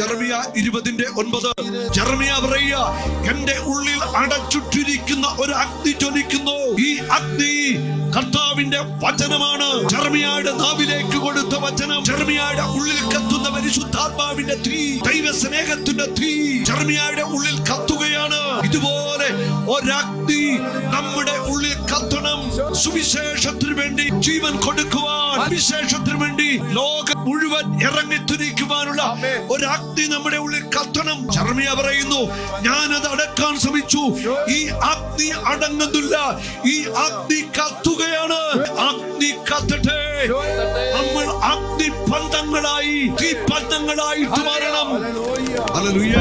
ജെറമിയ 20:9. ജെറമിയ പറയുക, എന്റെ ഉള്ളിൽ അടച്ചിട്ടിരിക്കുന്ന ഒരു അഗ്നി ജ്വലിക്കുന്നു. ഈ അഗ്നി കർത്താവിന്റെ വചനമാണ്. ജെറമിയായുടെ നാവിലേക്ക് കൊടുത്ത വചനം, ജെറമിയായുടെ ഉള്ളിൽ കത്തുന്ന പരിശുദ്ധാത്മാവിന്റെ തീ, ദൈവ സ്നേഹത്തിന്റെ തീ ജെറമിയായുടെ ഉള്ളിൽ കത്തുകയാണ്. ഇതുപോലെ ഒരഗ്നി നമ്മുടെ ഉള്ളിൽ കത്തണം. സുവിശേഷത്തിന് വേണ്ടി ജീവൻ കൊടുക്കുവാൻ, സുവിശേഷത്തിന് വേണ്ടി ലോകം മുഴുവൻ ഇറങ്ങിത്തിരിക്കുവാനുള്ള ഒരു അഗ്നി നമ്മുടെ ഉള്ളിൽ കത്തണം. ജെറമിയ പറയുന്നു, ഞാനത് അടക്കാൻ ശ്രമിച്ചു, ഈ അഗ്നി അടങ്ങുന്നില്ല, ഈ അഗ്നി കത്തുകയാണ്. അഗ്നി കത്തട്ടെ. നമ്മൾ അഗ്നി പന്തങ്ങളായി, തീ പന്തങ്ങളായിട്ട് മാറണം. ഹല്ലേലൂയ.